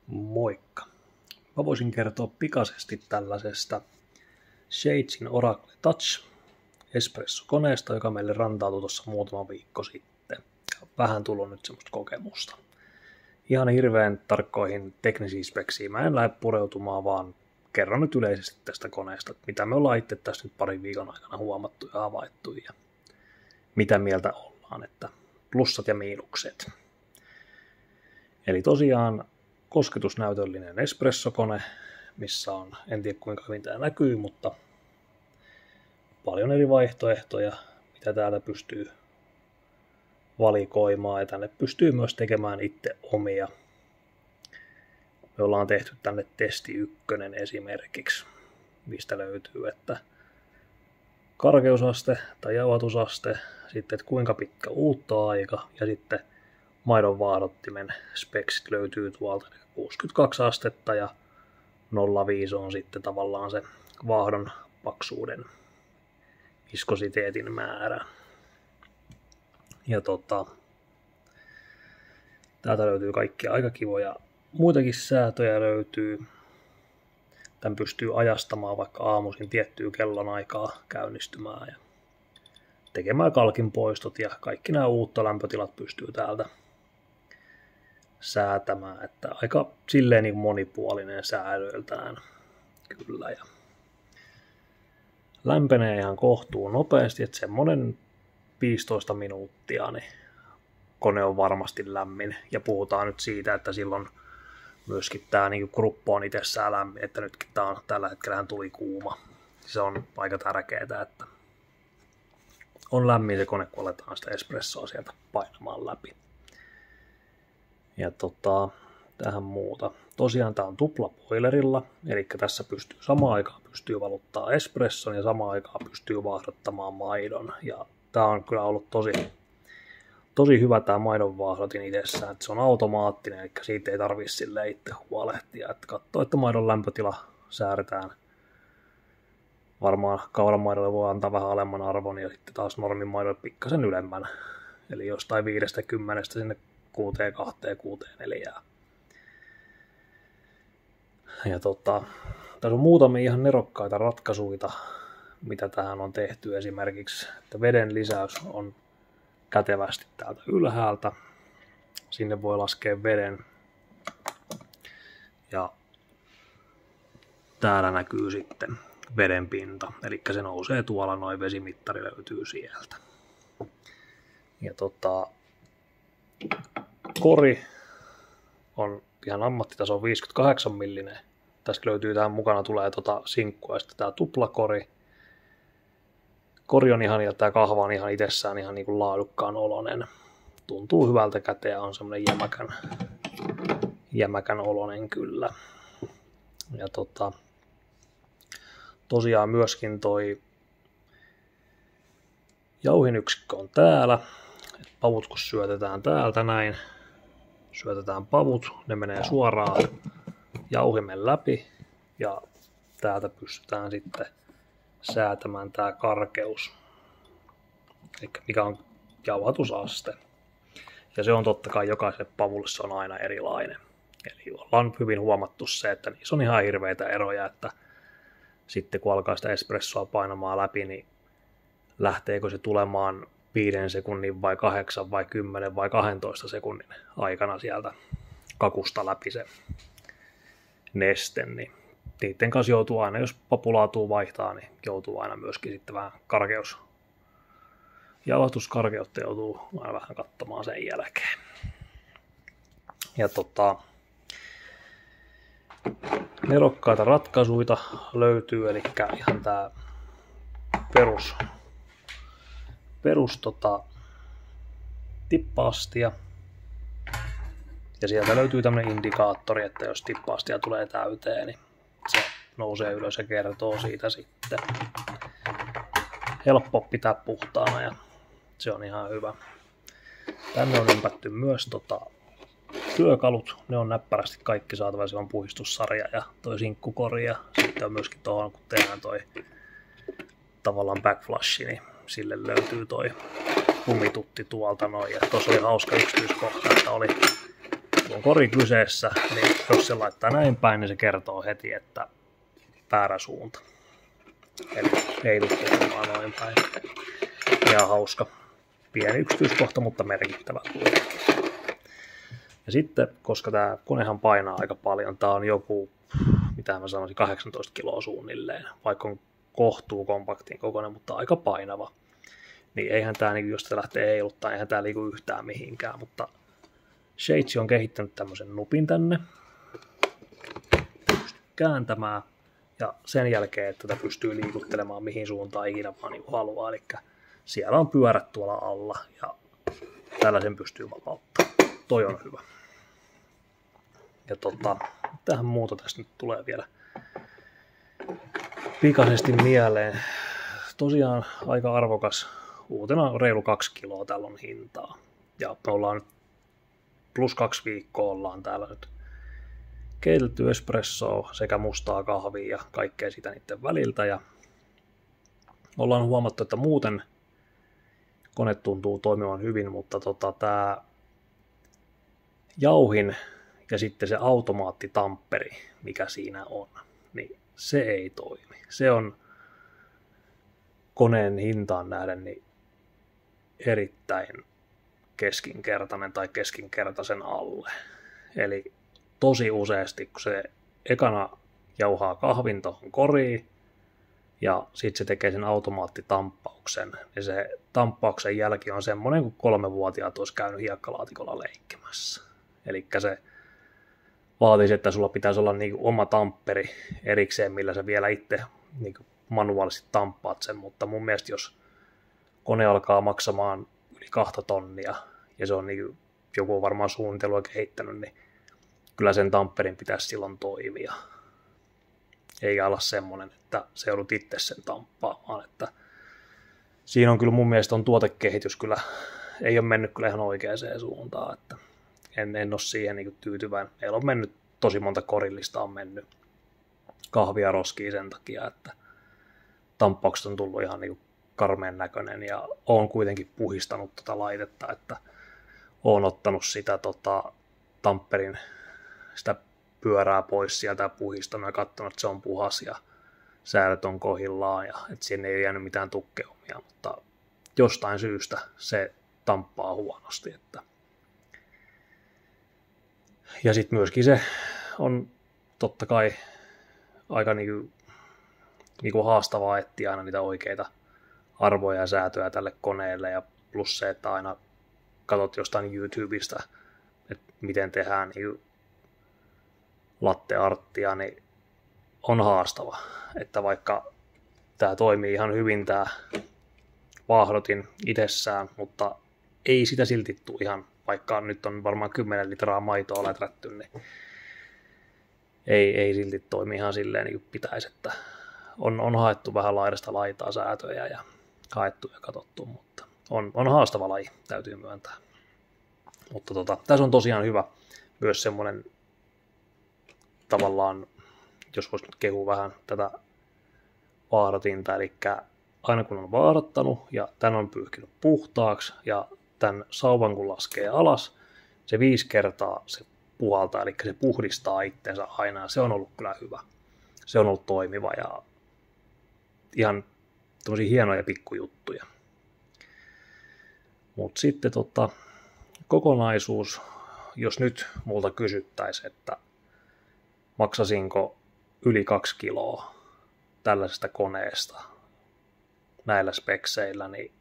Moikka! Mä voisin kertoa pikaisesti tällaisesta Shadesin Oracle Touch espressokoneesta, joka meille rantautui tuossa muutama viikko sitten. Vähän tullut nyt semmoista kokemusta. Ihan hirveän tarkkoihin teknisiin speksiin mä en lähde pureutumaan, vaan kerron nyt yleisesti tästä koneesta, että mitä me ollaan itse tässä nyt parin viikon aikana huomattu ja havaittu ja mitä mieltä ollaan, että plussat ja miinukset. Eli tosiaan kosketusnäytöllinen espressokone, missä on, en tiedä kuinka hyvin tämä näkyy, mutta paljon eri vaihtoehtoja, mitä täältä pystyy valikoimaan, ja tänne pystyy myös tekemään itse omia. Me ollaan tehty tänne testi 1 esimerkiksi, mistä löytyy, että karkeusaste tai jauhatusaste, sitten että kuinka pitkä uuttoaika ja sitten maidon vaahdottimen speksit löytyy tuolta 62 astetta ja 0,5 on sitten tavallaan se vaahdon paksuuden viskositeetin määrä. Ja täältä löytyy kaikkia aika kivoja muitakin säätöjä löytyy. Tän pystyy ajastamaan vaikka aamuisin tiettyä kellonaikaa käynnistymään ja tekemään kalkin poistot ja kaikki nämä uuttolämpötilat pystyy täältä säätämään, että aika silleen niin monipuolinen säädöiltään kyllä. Ja lämpenee ihan kohtuun nopeasti, että semmonen 15 minuuttia niin kone on varmasti lämmin ja puhutaan nyt siitä, että silloin myöskin tämä niin kruppo on itsessään lämmin, että nytkin tämä on tällä hetkellä tuli kuuma. Se on aika tärkeää, että on lämmin se kone, kun aletaan sitä espressoa sieltä painamaan läpi. Ja tähän muuta. Tosiaan tämä on tuplaboilerilla, eli tässä pystyy samaan aikaan valuttaa espresson ja samaan aikaan pystyy vaahdottamaan maidon. Ja tämä on kyllä ollut tosi hyvä tämä maidon vaahdotin itsessään, että se on automaattinen, eli siitä ei tarvitse sille itse huolehtia. Että katsoo, että maidon lämpötila säädetään. Varmaan kauranmaidolle voi antaa vähän alemman arvon ja sitten taas normimaidolle pikkasen ylemmän. Eli jostain 50 sinne 6,2, 6,4. Ja tässä on muutamia ihan nerokkaita ratkaisuja, mitä tähän on tehty. Esimerkiksi, että veden lisäys on kätevästi täältä ylhäältä. Sinne voi laskea veden. Ja täällä näkyy sitten veden pinta. Eli se nousee tuolla, noin vesimittari löytyy sieltä. Ja kori on ihan ammattitaso 58 millinen. Tästä löytyy tähän mukana tulee sinkkua ja sitten tää tuplakori. Kori on ihan ja tää kahva on ihan itsessään ihan niin kuin laadukkaan oloinen. Tuntuu hyvältä käteen ja on semmonen jämäkän oloinen kyllä. Ja tosiaan myöskin toi jauhinyksikkö on täällä. Pavut kun syötetään täältä näin, syötetään pavut, ne menee suoraan jauhimen läpi ja täältä pystytään sitten säätämään tää karkeus, eli mikä on jauhatusaste. Ja se on totta kai jokaiselle pavulle se on aina erilainen. Eli ollaan hyvin huomattu se, että niissä on ihan hirveitä eroja, että sitten kun alkaa sitä espressoa painamaan läpi, niin lähteekö se tulemaan 5 sekunnin vai 8 vai 10 vai 12 sekunnin aikana sieltä kakusta läpi se neste, niin niiden kanssa joutuu aina, jos papulaatua vaihtaa, niin joutuu aina myöskin sitten vähän jauhatuskarkeutta joutuu aina vähän katsomaan sen jälkeen. Ja nerokkaita ratkaisuja löytyy, eli ihan tää perus tippa-astia. Ja sieltä löytyy tämmönen indikaattori, että jos tippa-astia tulee täyteen, niin se nousee ylös ja kertoo siitä sitten. Helppo pitää puhtaana ja se on ihan hyvä. Tänne on ympätty myös työkalut. Ne on näppärästi kaikki saatavilla. Se on puhistussarja ja toi sinkkukori ja sitten on myöskin tuohon, kun tehdään toi tavallaan backflash, niin sille löytyy toi lumitutti tuolta noin. Ja tuossa oli hauska yksityiskohta, että oli on kori kyseessä, niin jos se laittaa näin päin, niin se kertoo heti, että väärä suunta. Eli heiluttelmaan noin päin. Ihan hauska. Pieni yksityiskohta, mutta merkittävä. Ja sitten, koska tämä konehan painaa aika paljon, tämä on joku, mitä mä sanoisin, 18 kiloa suunnilleen, vaikka on kohtuu kompaktin kokoinen, mutta aika painava. Niin eihän tämä, jos sitä lähtee heiluttaa, eihän tämä liiku yhtään mihinkään, mutta Shades on kehittänyt tämmöisen nupin tänne, pystyy kääntämään, ja sen jälkeen, että tätä pystyy liikuttelemaan mihin suuntaan ikinä vaan niin haluaa, eli siellä on pyörät tuolla alla, ja tällaisen pystyy vapauttamaan. Toi on hyvä. Ja tähän muuta tästä nyt tulee vielä pikaisesti mieleen. Tosiaan aika arvokas. Uutena reilu 2 kiloa tällä on hintaa. Ja me ollaan nyt plus 2 viikkoa ollaan täällä nyt keitetty espressoa sekä mustaa kahvia ja kaikkea sitä niiden väliltä. Ja ollaan huomattu, että muuten kone tuntuu toimivan hyvin, mutta tämä jauhin ja sitten se automaattitampperi, mikä siinä on, niin se ei toimi. Se on koneen hintaan nähden niin erittäin keskinkertainen tai keskinkertaisen alle. Eli tosi useasti, kun se ekana jauhaa kahvin tuohon koriin ja sitten se tekee sen automaattitamppauksen, niin se tamppauksen jälki on semmoinen, kun 3-vuotiaat olisi käynyt hiekkalaatikolla leikkimässä. Eli se vaatisi, että sulla pitäisi olla niinku oma tampperi erikseen, millä sä vielä itse niinku manuaalisesti tamppaat sen, mutta mun mielestä jos kone alkaa maksamaan yli 2 tonnia ja se on niinku, joku on varmaan suunnitelua kehittänyt, niin kyllä sen tampperin pitäisi silloin toimia. Eikä olla semmoinen, että se joudut itse sen tamppaamaan. Että siinä on kyllä mun mielestä on tuotekehitys kyllä, ei ole mennyt kyllä ihan oikeaan suuntaan, että en ole siihen niin tyytyväinen. Meillä on mennyt tosi monta korillista on mennyt kahvia roskiin sen takia, että tamppaukset on tullut ihan niin karmeen näköinen ja olen kuitenkin puhistanut tätä laitetta, että olen ottanut sitä tampperin sitä pyörää pois sieltä ja puhistanut ja katsonut, että se on puhas ja säädöt on kohillaan ja että siinä ei jäänyt mitään tukkeumia, mutta jostain syystä se tamppaa huonosti. Ja sitten myöskin se on totta kai aika niinku haastavaa etsiä aina niitä oikeita arvoja ja säätöjä tälle koneelle ja plus se, että aina katsot jostain YouTubesta, että miten tehdään niin latte arttia, niin on haastava. Että vaikka tämä toimii ihan hyvin tämä vaahdotin itsessään, mutta ei sitä silti tule ihan, vaikka nyt on varmaan 10 litraa maitoa läträtty, niin ei silti toimi ihan silleen niin kuin pitäisi, että on haettu vähän laidasta laitaa säätöjä ja haettu ja katsottu, mutta on haastava laji, täytyy myöntää. Mutta tässä on tosiaan hyvä myös semmoinen tavallaan, jos voisi nyt kehua vähän tätä vaahdotinta, eli aina kun on vaahdattanut ja tän on pyyhkinyt puhtaaksi ja tämän sauvan kun laskee alas, se 5 kertaa se puhaltaa, eli se puhdistaa itsensä aina ja se on ollut kyllä hyvä. Se on ollut toimiva ja ihan tämmöisiä hienoja pikkujuttuja. Mutta sitten kokonaisuus, jos nyt multa kysyttäisiin, että maksasinko yli 2 kiloa tällaisesta koneesta näillä spekseillä, niin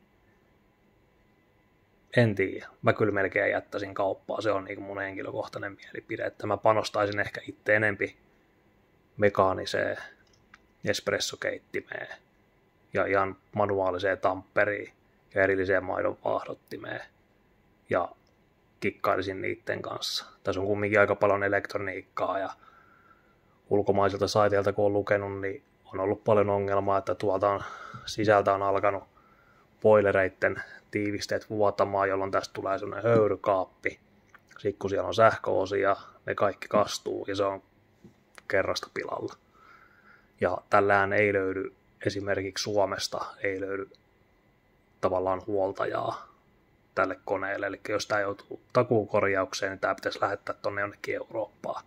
en tiedä. Mä kyllä melkein jättäisin kauppaa. Se on niin mun henkilökohtainen mielipide, että mä panostaisin ehkä itse enempi mekaaniseen espressokeittimeen ja ihan manuaaliseen tampperiin ja erilliseen maidon vaahdottimeen ja kikkailisin niiden kanssa. Tässä on kumminkin aika paljon elektroniikkaa ja ulkomaisilta saiteilta kun on lukenut, niin on ollut paljon ongelmaa, että tuolta sisältä on alkanut boilereiden tiivisteet vuotamaan, jolloin tästä tulee sellainen höyrykaappi. Sitten kun siellä on sähköosia, ne kaikki kastuu ja se on kerrasta pilalla. Ja tällään ei löydy esimerkiksi Suomesta ei löydy tavallaan huoltajaa tälle koneelle. Eli jos tämä joutuu takuukorjaukseen, niin tämä pitäisi lähettää tuonne jonnekin Eurooppaan.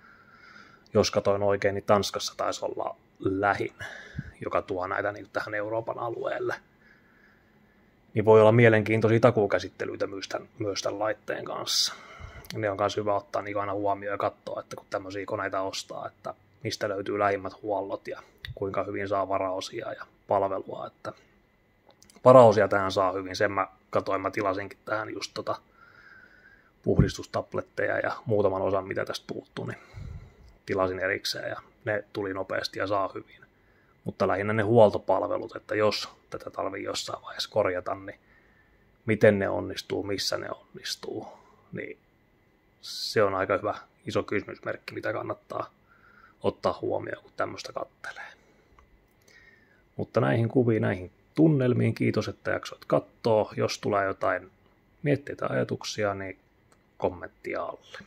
Jos katoin oikein, niin Tanskassa taisi olla lähin, joka tuo näitä niin tähän Euroopan alueelle. Niin voi olla mielenkiintoisia takuukäsittelyitä myös tämän laitteen kanssa. Ne on myös hyvä ottaa niin aina huomioon ja katsoa, että kun tämmöisiä koneita ostaa, että mistä löytyy lähimmät huollot ja kuinka hyvin saa varaosia ja palvelua. Että varaosia tähän saa hyvin. Sen mä tilasinkin tähän just puhdistustabletteja ja muutaman osan, mitä tästä puuttuu, niin tilasin erikseen ja ne tuli nopeasti ja saa hyvin. Mutta lähinnä ne huoltopalvelut, että jos tätä tarvii jossain vaiheessa korjata, niin miten ne onnistuu, missä ne onnistuu, niin se on aika hyvä iso kysymysmerkki, mitä kannattaa ottaa huomioon, kun tämmöistä kattelee. Mutta näihin kuviin, näihin tunnelmiin, kiitos, että jaksoit katsoa. Jos tulee jotain mietteitä, ajatuksia, niin kommenttia alle.